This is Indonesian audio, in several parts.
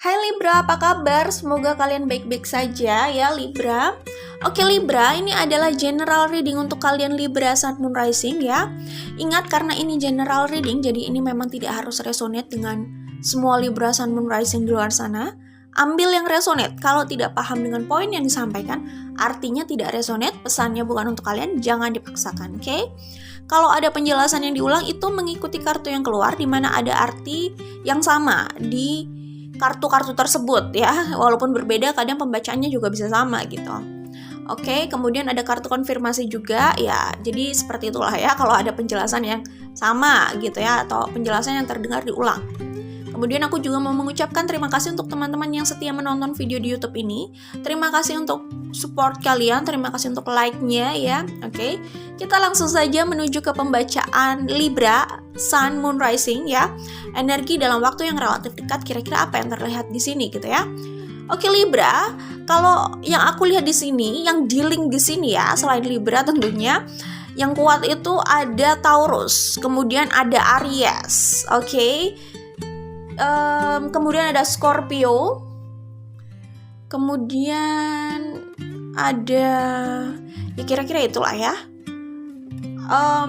Hai Libra, apa kabar? Semoga kalian baik-baik saja ya Libra. Oke Libra, ini adalah general reading untuk kalian Libra Sun Moon Rising ya. Ingat karena ini general reading, jadi ini memang tidak harus resonate dengan semua Libra Sun Moon Rising di luar sana. Ambil yang resonate. Kalau tidak paham dengan poin yang disampaikan, artinya tidak resonate, pesannya bukan untuk kalian, jangan dipaksakan, oke? Kalau ada penjelasan yang diulang itu mengikuti kartu yang keluar di mana ada arti yang sama di kartu-kartu tersebut ya, walaupun berbeda kadang pembacaannya juga bisa sama gitu. Oke, kemudian ada kartu konfirmasi juga ya, jadi seperti itulah ya kalau ada penjelasan yang sama gitu ya, atau penjelasan yang terdengar diulang. Kemudian aku juga mau mengucapkan terima kasih untuk teman-teman yang setia menonton video di YouTube ini. Terima kasih untuk support kalian, terima kasih untuk like-nya ya. Oke, kita langsung saja menuju ke pembacaan Libra Sun Moon Rising ya. Energi dalam waktu yang relatif dekat, kira-kira apa yang terlihat di sini gitu ya. Oke Libra, kalau yang aku lihat di sini, yang dealing di sini ya, selain Libra tentunya yang kuat itu ada Taurus, kemudian ada Aries, oke. Kemudian ada Scorpio, kemudian ada ya kira-kira itulah ya.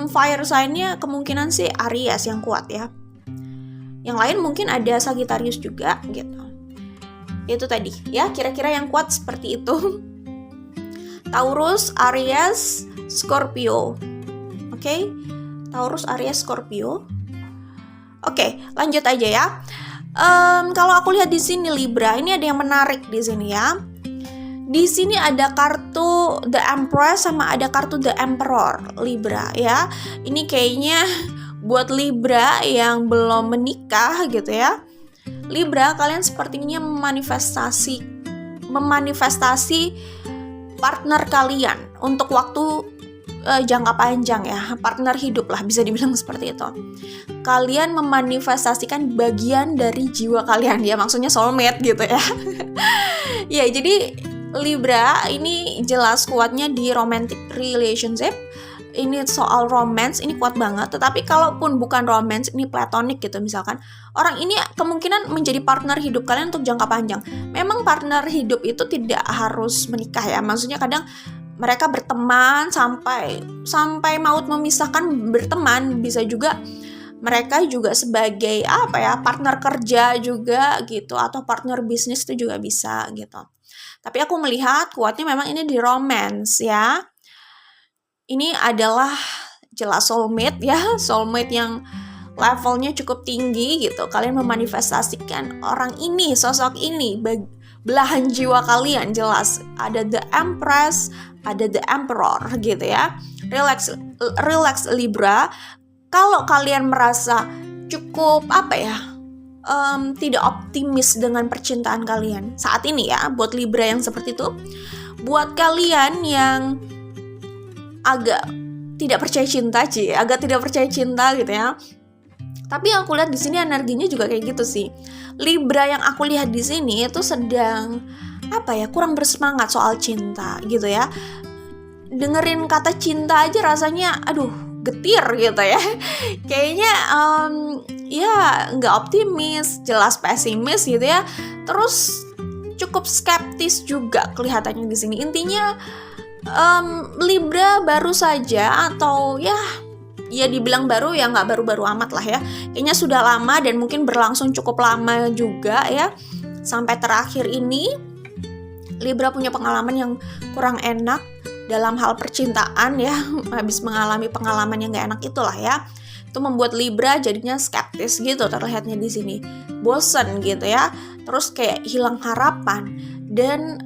Fire sign-nya kemungkinan sih Aries yang kuat ya. Yang lain mungkin ada Sagittarius juga gitu. Itu tadi ya, kira-kira yang kuat seperti itu. Taurus, Aries, Scorpio. Oke. Taurus, Aries, Scorpio. Oke, lanjut aja ya. Kalau aku lihat di sini Libra, ini ada yang menarik di sini ya. Di sini ada kartu The Empress sama ada kartu The Emperor Libra ya. Ini kayaknya buat Libra yang belum menikah gitu ya. Libra, kalian sepertinya memanifestasi partner kalian untuk waktu jangka panjang ya, partner hidup lah bisa dibilang seperti itu. Kalian memanifestasikan bagian dari jiwa kalian ya, maksudnya soulmate gitu ya. Ya, jadi Libra ini jelas kuatnya di romantic relationship. Ini soal romance, ini kuat banget. Tetapi kalaupun bukan romance, ini platonic gitu misalkan, orang ini kemungkinan menjadi partner hidup kalian untuk jangka panjang. Memang partner hidup itu tidak harus menikah ya, maksudnya kadang mereka berteman sampai maut memisahkan berteman, bisa juga mereka juga sebagai apa ya, partner kerja juga gitu, atau partner bisnis itu juga bisa gitu. Tapi aku melihat kuatnya memang ini di romance ya. Ini adalah jelas soulmate ya, soulmate yang levelnya cukup tinggi gitu. Kalian memanifestasikan orang ini, sosok ini, belahan jiwa kalian jelas. Ada The Empress, ada The Emperor gitu ya. Relax Libra. Kalau kalian merasa cukup apa ya, tidak optimis dengan percintaan kalian saat ini ya, buat Libra yang seperti itu, buat kalian yang agak tidak percaya cinta gitu ya. Tapi yang aku lihat di sini energinya juga kayak gitu sih. Libra yang aku lihat di sini itu sedang apa ya, kurang bersemangat soal cinta gitu ya. Dengerin kata cinta aja rasanya aduh getir gitu ya. Kayaknya ya nggak optimis, jelas pesimis gitu ya. Terus cukup skeptis juga kelihatannya di sini. Intinya Libra baru saja, atau ya dibilang baru ya nggak baru-baru amat lah ya. Kayaknya sudah lama dan mungkin berlangsung cukup lama juga ya. Sampai terakhir ini Libra punya pengalaman yang kurang enak dalam hal percintaan ya. Habis mengalami pengalaman yang nggak enak itulah ya. Itu membuat Libra jadinya skeptis gitu terlihatnya di sini. Bosen gitu ya. Terus kayak hilang harapan dan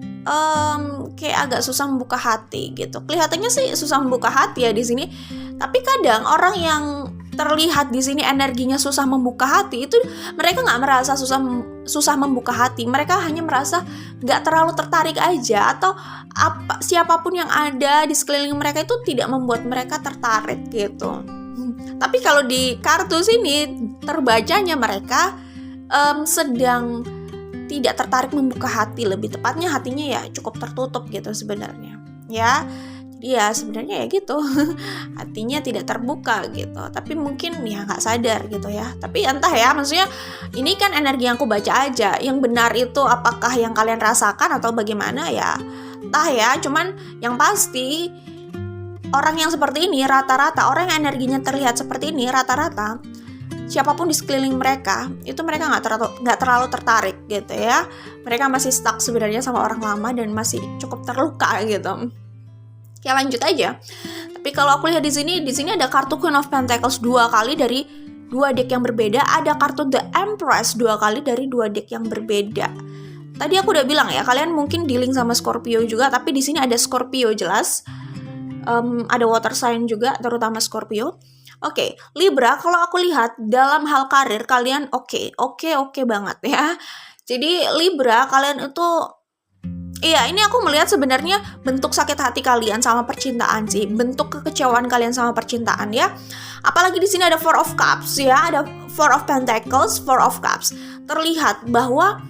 kayak agak susah membuka hati gitu. Kelihatannya sih susah membuka hati ya di sini. Tapi kadang orang yang terlihat di sini energinya susah membuka hati itu mereka nggak merasa susah membuka hati. Mereka hanya merasa nggak terlalu tertarik aja, atau siapapun yang ada di sekeliling mereka itu tidak membuat mereka tertarik gitu. Tapi kalau di kartu sini terbacanya mereka sedang tidak tertarik membuka hati, lebih tepatnya hatinya ya cukup tertutup gitu sebenarnya ya. Jadi ya sebenarnya ya gitu. Hatinya tidak terbuka gitu, tapi mungkin ya nggak sadar gitu ya. Tapi entah ya, maksudnya ini kan energi yang aku baca aja. Yang benar itu apakah yang kalian rasakan atau bagaimana ya entah ya. Cuman yang pasti orang yang seperti ini rata-rata, orang yang energinya terlihat seperti ini rata-rata, siapapun di sekeliling mereka itu mereka nggak terlalu tertarik gitu ya. Mereka masih stuck sebenarnya sama orang lama dan masih cukup terluka gitu. Ya lanjut aja. Tapi kalau aku lihat di sini ada kartu Queen of Pentacles 2 kali dari 2 deck yang berbeda, ada kartu The Empress 2 kali dari 2 deck yang berbeda. Tadi aku udah bilang ya, kalian mungkin dealing sama Scorpio juga, tapi di sini ada Scorpio jelas. Ada water sign juga, terutama Scorpio. Oke, Libra, kalau aku lihat dalam hal karir kalian oke banget ya. Jadi Libra, kalian itu iya, ini aku melihat sebenarnya bentuk sakit hati kalian sama percintaan sih, bentuk kekecewaan kalian sama percintaan ya. Apalagi di sini ada Four of Cups ya, ada Four of Pentacles, Four of Cups. Terlihat bahwa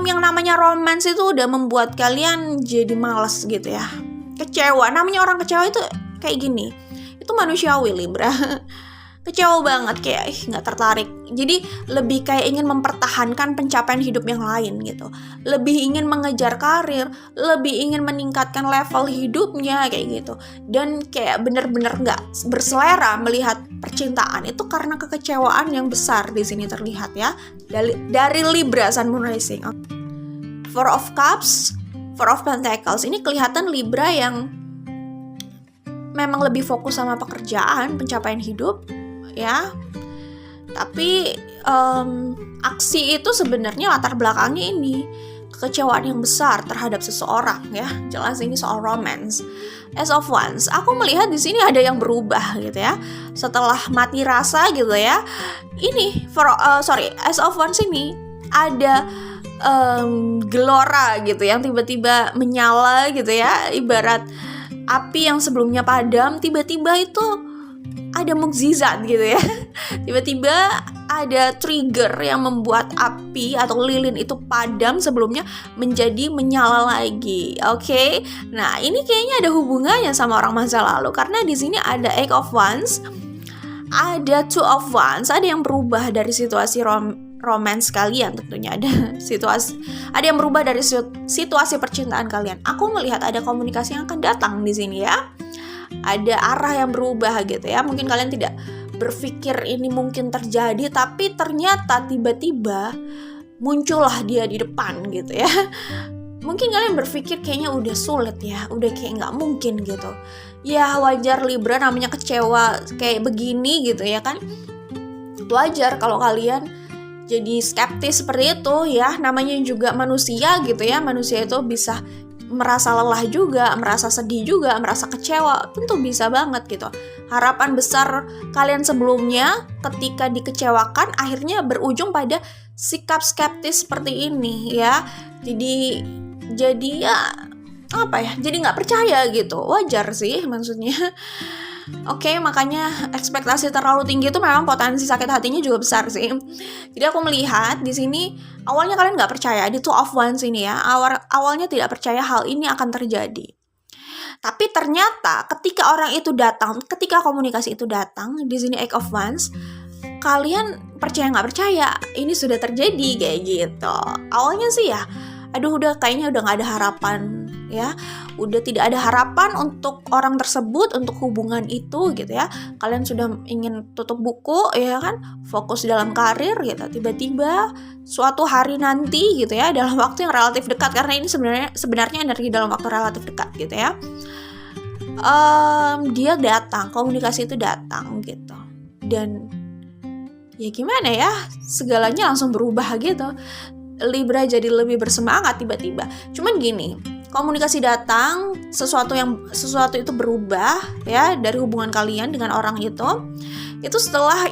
yang namanya romance itu udah membuat kalian jadi malas gitu ya. Kecewa, namanya orang kecewa itu kayak gini. Itu manusiawi Libra. Kecewa banget, kayak nggak tertarik. Jadi lebih kayak ingin mempertahankan pencapaian hidup yang lain gitu. Lebih ingin mengejar karir, lebih ingin meningkatkan level hidupnya kayak gitu. Dan kayak bener-bener nggak berselera melihat percintaan itu karena kekecewaan yang besar di sini terlihat ya. Dari Libra Sun Moon Rising. Four of Cups, Four of Pentacles. Ini kelihatan Libra yang memang lebih fokus sama pekerjaan, pencapaian hidup ya. Tapi aksi itu sebenarnya latar belakangnya ini kekecewaan yang besar terhadap seseorang ya. Jelas ini soal romance. As of Wands, aku melihat di sini ada yang berubah gitu ya. Setelah mati rasa gitu ya. Ini As of Wands ini ada gelora gitu yang tiba-tiba menyala gitu ya. Ibarat api yang sebelumnya padam, tiba-tiba itu ada mukjizat gitu ya. Tiba-tiba ada trigger yang membuat api atau lilin itu padam sebelumnya menjadi menyala lagi. Oke. Nah, ini kayaknya ada hubungannya sama orang masa lalu karena di sini ada Eight of Wands, ada Two of Wands, ada yang berubah dari situasi romance kalian tentunya, ada yang berubah dari situasi percintaan kalian. Aku melihat ada komunikasi yang akan datang di sini ya. Ada arah yang berubah gitu ya. Mungkin kalian tidak berpikir ini mungkin terjadi, tapi ternyata tiba-tiba muncullah dia di depan gitu ya. Mungkin kalian berpikir kayaknya udah sulit ya, udah kayak nggak mungkin gitu. Ya wajar Libra, namanya kecewa kayak begini gitu ya kan. Wajar kalau kalian jadi skeptis seperti itu ya. Namanya juga manusia gitu ya. Manusia itu bisa merasa lelah juga, merasa sedih juga, merasa kecewa, tentu bisa banget gitu. Harapan besar kalian sebelumnya ketika dikecewakan akhirnya berujung pada sikap skeptis seperti ini ya. Jadi ya apa ya? Jadi nggak percaya gitu. Wajar sih maksudnya. Oke, makanya ekspektasi terlalu tinggi itu memang potensi sakit hatinya juga besar sih. Jadi aku melihat di sini awalnya kalian nggak percaya di Two of Wands ini ya. Awalnya tidak percaya hal ini akan terjadi. Tapi ternyata ketika orang itu datang, ketika komunikasi itu datang, di sini Eight of Wands, kalian percaya nggak percaya ini sudah terjadi kayak gitu. Awalnya sih ya, aduh kayaknya udah nggak ada harapan ya. Udah tidak ada harapan untuk orang tersebut, untuk hubungan itu gitu ya. Kalian sudah ingin tutup buku ya kan, fokus dalam karir gitu. Tiba-tiba suatu hari nanti gitu ya, dalam waktu yang relatif dekat, karena ini sebenarnya energi dalam waktu relatif dekat gitu ya. Dia datang, komunikasi itu datang gitu. Dan ya gimana ya, segalanya langsung berubah gitu. Libra jadi lebih bersemangat tiba-tiba. Cuman gini, komunikasi datang, sesuatu itu berubah ya dari hubungan kalian dengan orang itu setelah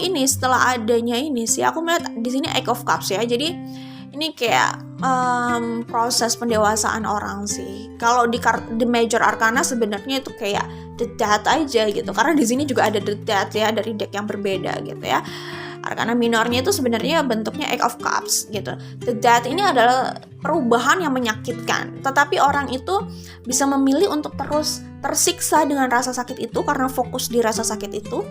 adanya ini sih aku melihat di sini Eight of Cups ya. Jadi ini kayak proses pendewasaan orang sih. Kalau di Major Arcana sebenarnya itu kayak The Death aja gitu. Karena di sini juga ada The Death ya dari deck yang berbeda gitu ya. Arkana minornya itu sebenarnya bentuknya Eight of Cups gitu. The Death ini adalah perubahan yang menyakitkan, tetapi orang itu bisa memilih untuk terus tersiksa dengan rasa sakit itu karena fokus di rasa sakit itu,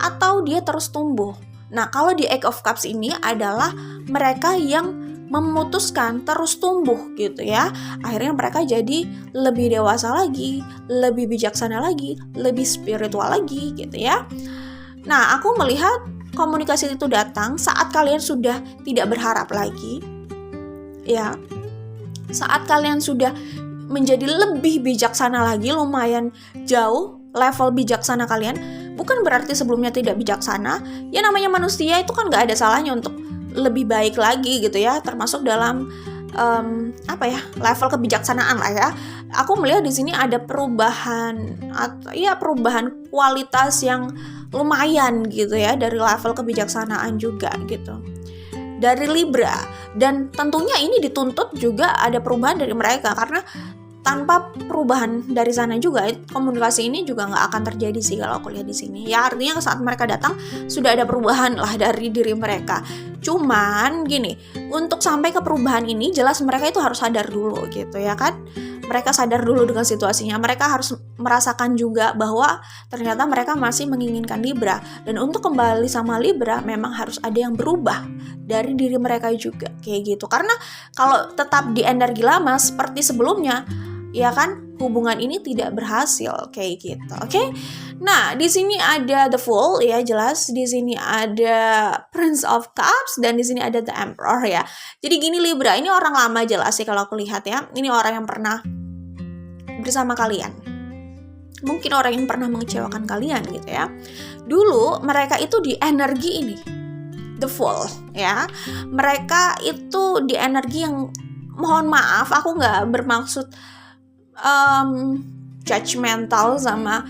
atau dia terus tumbuh. Nah, kalau di Eight of Cups ini adalah mereka yang memutuskan terus tumbuh gitu ya. Akhirnya mereka jadi lebih dewasa lagi, lebih bijaksana lagi, lebih spiritual lagi gitu ya. Nah, aku melihat komunikasi itu datang saat kalian sudah tidak berharap lagi. Ya. Saat kalian sudah menjadi lebih bijaksana lagi, lumayan jauh level bijaksana kalian. Bukan berarti sebelumnya tidak bijaksana. Ya namanya manusia itu kan gak ada salahnya untuk lebih baik lagi gitu ya, termasuk dalam level kebijaksanaan lah ya. Aku melihat di sini ada perubahan perubahan kualitas yang lumayan gitu ya dari level kebijaksanaan juga gitu. Dari Libra, dan tentunya ini dituntut juga ada perubahan dari mereka, karena tanpa perubahan dari sana juga komunikasi ini juga nggak akan terjadi sih kalau aku lihat di sini. Ya artinya saat mereka datang sudah ada perubahan lah dari diri mereka. Cuman gini, untuk sampai ke perubahan ini jelas mereka itu harus sadar dulu gitu ya kan. Mereka sadar dulu dengan situasinya. Mereka harus merasakan juga bahwa ternyata mereka masih menginginkan Libra. Dan untuk kembali sama Libra memang harus ada yang berubah dari diri mereka juga kayak gitu. Karena kalau tetap di energi lama seperti sebelumnya, ya kan, hubungan ini tidak berhasil kayak gitu. Oke? Nah, di sini ada The Fool ya, jelas di sini ada Prince of Cups dan di sini ada The Emperor ya. Jadi gini Libra, ini orang lama jelas sih kalau aku lihat ya. Ini orang yang pernah bersama kalian. Mungkin orang yang pernah mengecewakan kalian gitu ya. Dulu mereka itu di energi ini, The Fool ya. Mereka itu di energi yang, mohon maaf aku nggak bermaksud judgmental sama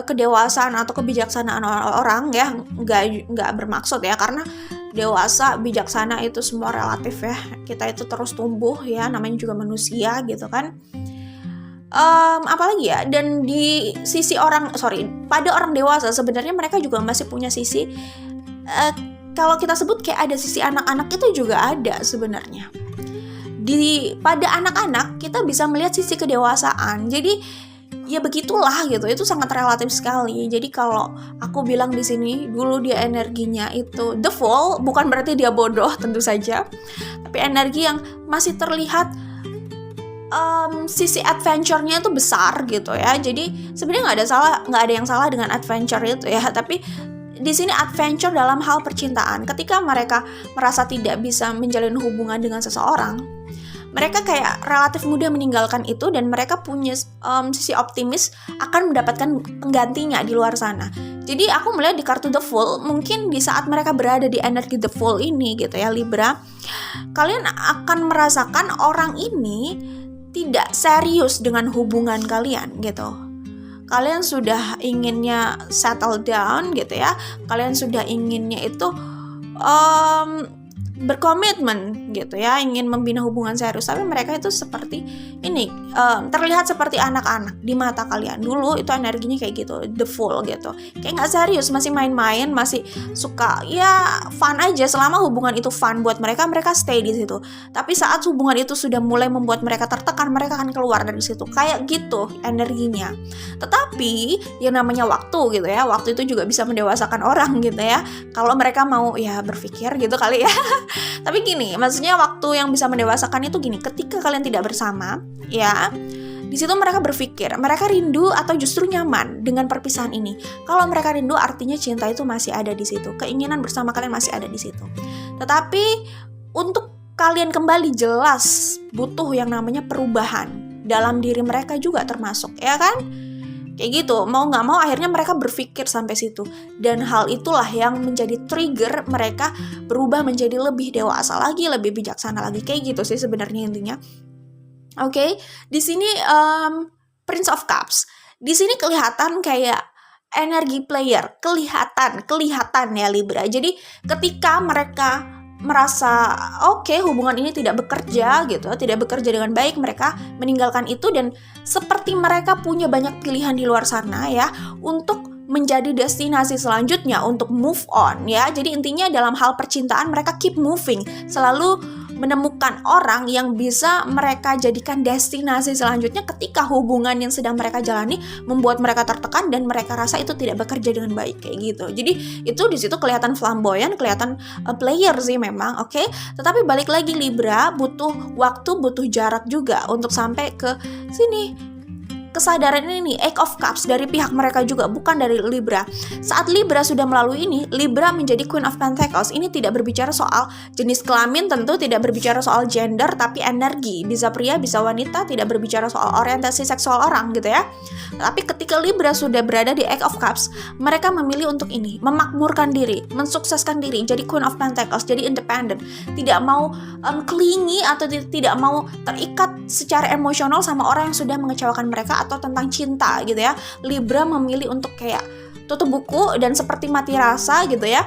kedewasaan atau kebijaksanaan orang ya, nggak bermaksud ya, karena dewasa bijaksana itu semua relatif ya, kita itu terus tumbuh ya, namanya juga manusia gitu kan. Apalagi ya, dan di sisi pada orang dewasa sebenarnya mereka juga masih punya sisi kalau kita sebut kayak ada sisi anak-anak itu juga ada sebenarnya. Pada anak-anak kita bisa melihat sisi kedewasaan. Jadi ya begitulah gitu. Itu sangat relatif sekali. Jadi kalau aku bilang di sini dulu dia energinya itu The Fool, bukan berarti dia bodoh tentu saja. Tapi energi yang masih terlihat sisi adventure-nya itu besar gitu ya. Jadi sebenarnya nggak ada yang salah dengan adventure itu ya. Tapi di sini adventure dalam hal percintaan. Ketika mereka merasa tidak bisa menjalin hubungan dengan seseorang, mereka kayak relatif mudah meninggalkan itu, dan mereka punya sisi optimis akan mendapatkan penggantinya di luar sana. Jadi aku melihat di kartu The Fool, mungkin di saat mereka berada di energi The Fool ini gitu ya Libra, kalian akan merasakan orang ini tidak serius dengan hubungan kalian gitu. Kalian sudah inginnya settle down gitu ya. Kalian sudah inginnya itu berkomitmen gitu ya, ingin membina hubungan serius. Tapi mereka itu seperti ini, terlihat seperti anak-anak di mata kalian. Dulu itu energinya kayak gitu, The Fool gitu, kayak nggak serius, masih main-main, masih suka ya fun aja. Selama hubungan itu fun buat mereka, mereka stay di situ. Tapi saat hubungan itu sudah mulai membuat mereka tertekan, mereka akan keluar dari situ, kayak gitu energinya. Tetapi yang namanya waktu gitu ya, waktu itu juga bisa mendewasakan orang gitu ya, kalau mereka mau ya berpikir gitu kali ya. Tapi gini, maksudnya waktu yang bisa mendewasakan itu gini, ketika kalian tidak bersama ya, di situ mereka berpikir, mereka rindu atau justru nyaman dengan perpisahan ini. Kalau mereka rindu artinya cinta itu masih ada di situ, keinginan bersama kalian masih ada di situ. Tetapi untuk kalian kembali jelas butuh yang namanya perubahan dalam diri mereka juga termasuk, ya kan? Kayak gitu, mau gak mau akhirnya mereka berpikir sampai situ. Dan hal itulah yang menjadi trigger mereka berubah menjadi lebih dewasa lagi, lebih bijaksana lagi. Kayak gitu sih sebenarnya intinya. Oke, di sini Prince of Cups. Di sini kelihatan kayak energi player, kelihatan ya Libra. Jadi ketika mereka merasa oke, hubungan ini tidak bekerja gitu, tidak bekerja dengan baik, mereka meninggalkan itu, dan seperti mereka punya banyak pilihan di luar sana ya untuk menjadi destinasi selanjutnya, untuk move on ya. Jadi intinya dalam hal percintaan mereka keep moving, selalu menemukan orang yang bisa mereka jadikan destinasi selanjutnya ketika hubungan yang sedang mereka jalani membuat mereka tertekan dan mereka rasa itu tidak bekerja dengan baik kayak gitu. Jadi itu di situ kelihatan flamboyan, kelihatan player sih memang, oke. Tetapi balik lagi Libra butuh waktu, butuh jarak juga untuk sampai ke sini. Kesadaran ini nih, Eight of Cups dari pihak mereka juga, bukan dari Libra. Saat Libra sudah melalui ini, Libra menjadi Queen of Pentacles. Ini tidak berbicara soal jenis kelamin, tentu tidak berbicara soal gender, tapi energi. Bisa pria, bisa wanita, tidak berbicara soal orientasi seksual orang gitu ya. Tapi ketika Libra sudah berada di Eight of Cups, mereka memilih untuk ini, memakmurkan diri, mensukseskan diri, jadi Queen of Pentacles, jadi independent. Tidak mau clingy atau tidak mau terikat secara emosional sama orang yang sudah mengecewakan mereka atau tentang cinta gitu ya. Libra memilih untuk kayak tutup buku dan seperti mati rasa gitu ya.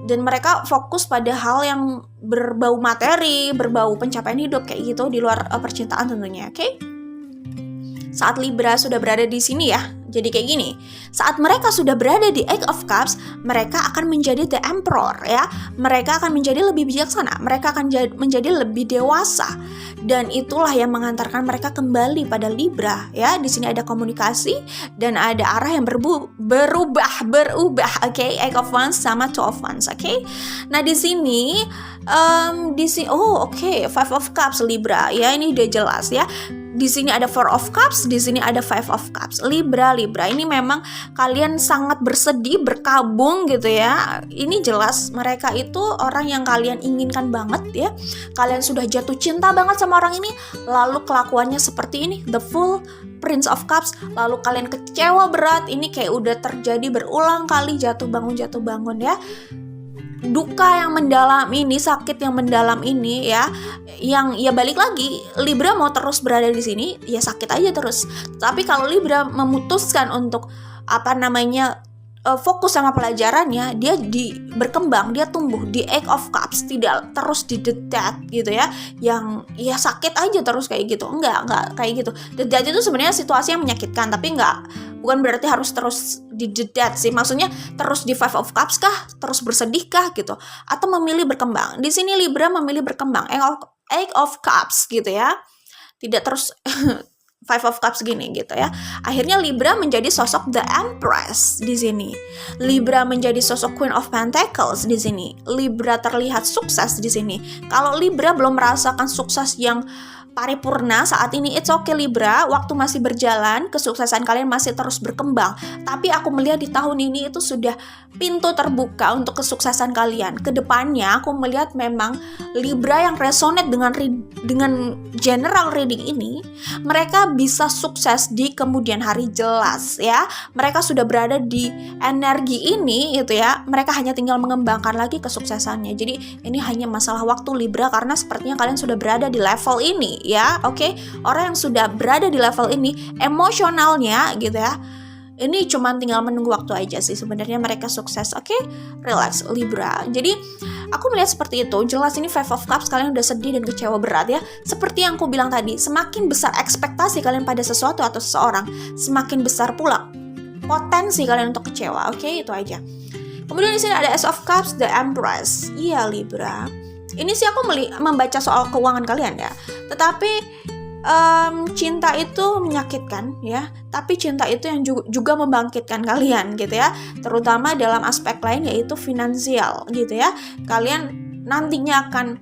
Dan mereka fokus pada hal yang berbau materi, berbau pencapaian hidup kayak gitu di luar percintaan tentunya, oke? Saat Libra sudah berada di sini ya, jadi kayak gini. Saat mereka sudah berada di Eight of Cups, mereka akan menjadi the Emperor ya. Mereka akan menjadi lebih bijaksana, mereka akan menjadi lebih dewasa. Dan itulah yang mengantarkan mereka kembali pada Libra ya. Di sini ada komunikasi dan ada arah yang berubah, oke? Eight of Wands sama Two of Wands, oke? Nah, di sini Five of Cups Libra ya, ini udah jelas ya. Di sini ada Four of Cups, di sini ada Five of Cups. Libra ini memang kalian sangat bersedih, berkabung gitu ya. Ini jelas mereka itu orang yang kalian inginkan banget ya. Kalian sudah jatuh cinta banget sama orang ini, lalu kelakuannya seperti ini, the Fool, Prince of Cups, lalu kalian kecewa berat. Ini kayak udah terjadi berulang kali, jatuh bangun ya. Duka yang mendalam ini, sakit yang mendalam ini ya, yang ya balik lagi, Libra mau terus berada di sini, ya sakit aja terus. Tapi kalau Libra memutuskan untuk fokus sama pelajarannya, dia berkembang, dia tumbuh di Eight of Cups, tidak terus di the death gitu ya, yang ya sakit aja terus kayak gitu. Enggak kayak gitu. The death itu sebenarnya situasi yang menyakitkan, tapi bukan berarti harus terus di the death sih. Maksudnya terus di Five of Cups kah, terus bersedih kah gitu, atau memilih berkembang. Di sini Libra memilih berkembang, Eight of Cups gitu ya, tidak terus Five of Cups gini gitu ya. Akhirnya Libra menjadi sosok the Empress di sini. Libra menjadi sosok Queen of Pentacles di sini. Libra terlihat sukses di sini. Kalau Libra belum merasakan sukses yang paripurna saat ini, it's okay Libra, waktu masih berjalan, kesuksesan kalian masih terus berkembang. Tapi aku melihat di tahun ini itu sudah pintu terbuka untuk kesuksesan kalian. Kedepannya aku melihat memang Libra yang resonate dengan general reading ini, mereka bisa sukses di kemudian hari, jelas ya. Mereka sudah berada di energi ini gitu ya. Mereka hanya tinggal mengembangkan lagi kesuksesannya. Jadi ini hanya masalah waktu Libra, karena sepertinya kalian sudah berada di level ini ya, oke? Orang yang sudah berada di level ini emosionalnya gitu ya, ini cuma tinggal menunggu waktu aja sih sebenarnya mereka sukses, oke? Relax Libra. Jadi aku melihat seperti itu. Jelas ini Five of Cups, kalian udah sedih dan kecewa berat ya. Seperti yang aku bilang tadi, semakin besar ekspektasi kalian pada sesuatu atau seseorang, semakin besar pula potensi kalian untuk kecewa, oke? Itu aja. Kemudian di sini ada Ace of Cups, the Empress. Iya Libra. Ini sih aku membaca soal keuangan kalian ya. Tetapi cinta itu menyakitkan ya. Tapi cinta itu yang juga membangkitkan kalian gitu ya. Terutama dalam aspek lain yaitu finansial gitu ya. Kalian nantinya akan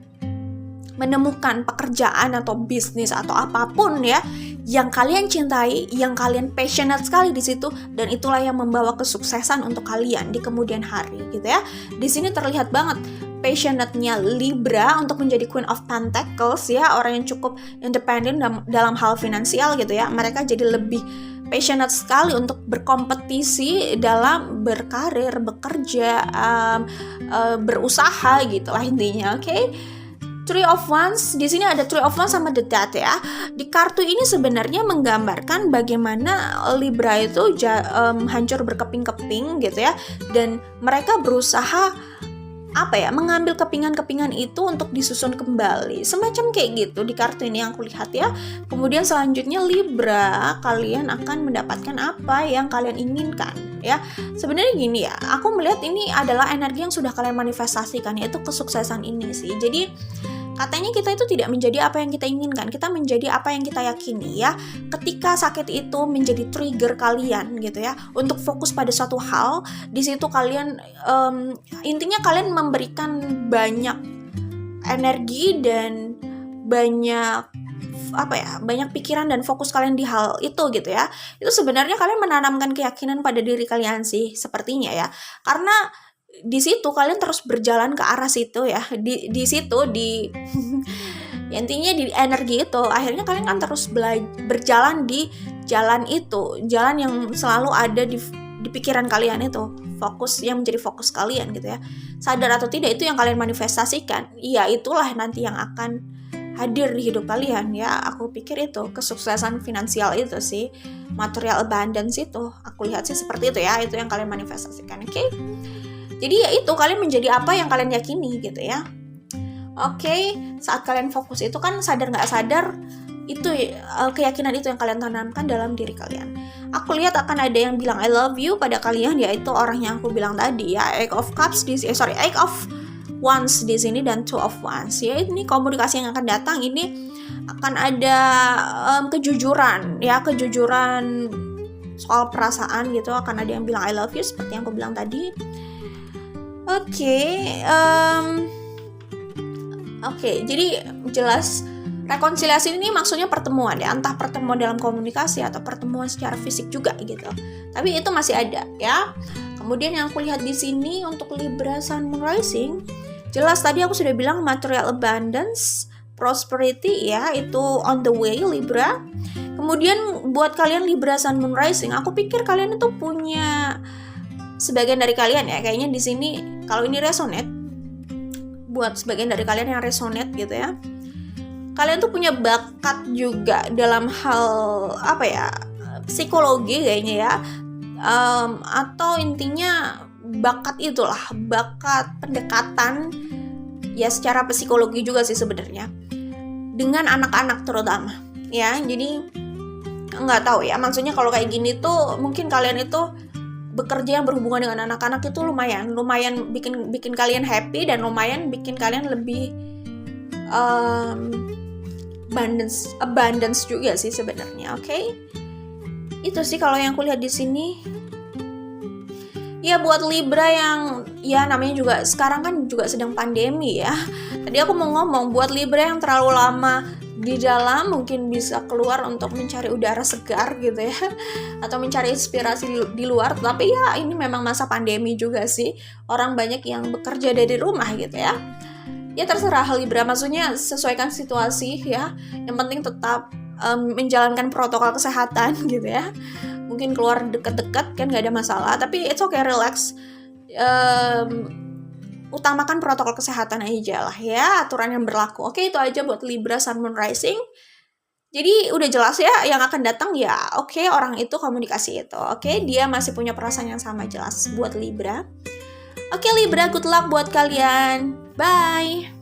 menemukan pekerjaan atau bisnis atau apapun ya yang kalian cintai, yang kalian passionate sekali di situ, dan itulah yang membawa kesuksesan untuk kalian di kemudian hari gitu ya. Di sini terlihat banget passionate-nya Libra untuk menjadi Queen of Pentacles ya, orang yang cukup independen dalam hal finansial gitu ya. Mereka jadi lebih passionate sekali untuk berkompetisi dalam berkarir, bekerja, berusaha gitu lah intinya, oke? Three of Wands, di sini ada Three of Wands sama The Death ya. Di kartu ini sebenarnya menggambarkan bagaimana Libra itu hancur berkeping-keping gitu ya, dan mereka berusaha mengambil kepingan-kepingan itu untuk disusun kembali, semacam kayak gitu di kartu ini yang aku lihat ya. Kemudian selanjutnya Libra, kalian akan mendapatkan apa yang kalian inginkan ya. Sebenarnya gini ya, aku melihat ini adalah energi yang sudah kalian manifestasikan, yaitu kesuksesan ini sih. Jadi Katanya kita itu tidak menjadi apa yang kita inginkan, kita menjadi apa yang kita yakini ya. Ketika sakit itu menjadi trigger kalian gitu ya, untuk fokus pada suatu hal, di situ kalian intinya kalian memberikan banyak energi dan banyak banyak pikiran dan fokus kalian di hal itu gitu ya. Itu sebenarnya kalian menanamkan keyakinan pada diri kalian sih sepertinya ya. Karena di situ kalian terus berjalan ke arah situ ya. Di situ ya intinya di energi itu akhirnya kalian kan terus berjalan di jalan itu, jalan yang selalu ada di pikiran kalian itu, fokus yang menjadi fokus kalian gitu ya. Sadar atau tidak itu yang kalian manifestasikan, ya itulah nanti yang akan hadir di hidup kalian ya. Aku pikir itu kesuksesan finansial itu sih, material abundance itu aku lihat sih seperti itu ya, itu yang kalian manifestasikan. Oke? Jadi ya itu, kalian menjadi apa yang kalian yakini gitu ya. Oke, saat kalian fokus itu kan sadar nggak sadar itu keyakinan itu yang kalian tanamkan dalam diri kalian. Aku lihat akan ada yang bilang I love you pada kalian, yaitu orang yang aku bilang tadi ya, Eight of Wands di sini dan Two of Wands ya. Ini komunikasi yang akan datang, ini akan ada kejujuran ya, kejujuran soal perasaan gitu. Akan ada yang bilang I love you seperti yang aku bilang tadi. Oke, jadi jelas rekonsiliasi ini maksudnya pertemuan ya, entah pertemuan dalam komunikasi atau pertemuan secara fisik juga gitu. Tapi itu masih ada ya. Kemudian yang aku lihat di sini untuk Libra Sun Moon Rising, jelas tadi aku sudah bilang material abundance, prosperity ya, itu on the way Libra. Kemudian buat kalian Libra Sun Moon Rising, aku pikir kalian itu punya, sebagian dari kalian ya, kayaknya di sini kalau ini resonate, buat sebagian dari kalian yang resonate gitu ya, kalian tuh punya bakat juga dalam hal psikologi kayaknya ya, atau intinya bakat itulah, bakat pendekatan ya secara psikologi juga sih sebenarnya, dengan anak-anak terutama ya. Jadi nggak tahu ya, maksudnya kalau kayak gini tuh mungkin kalian itu bekerja yang berhubungan dengan anak-anak itu lumayan bikin kalian happy dan lumayan bikin kalian lebih abundance juga sih sebenarnya. Oke? Itu sih kalau yang aku lihat di sini. Ya buat Libra yang ya namanya juga sekarang kan juga sedang pandemi ya. Tadi aku mau ngomong buat Libra yang terlalu lama di dalam, mungkin bisa keluar untuk mencari udara segar gitu ya, atau mencari inspirasi di luar. Tapi ya ini memang masa pandemi juga sih, orang banyak yang bekerja dari rumah gitu ya. Ya terserah Libra, maksudnya sesuaikan situasi ya, yang penting tetap menjalankan protokol kesehatan gitu ya. Mungkin keluar deket-deket kan gak ada masalah, tapi it's okay, relax, utamakan protokol kesehatan aja lah ya, aturan yang berlaku. Oke, itu aja buat Libra Sun Moon Rising. Jadi udah jelas ya yang akan datang ya. Oke, orang itu komunikasi itu. Oke, dia masih punya perasaan yang sama, jelas buat Libra. Oke Libra, good luck buat kalian. Bye.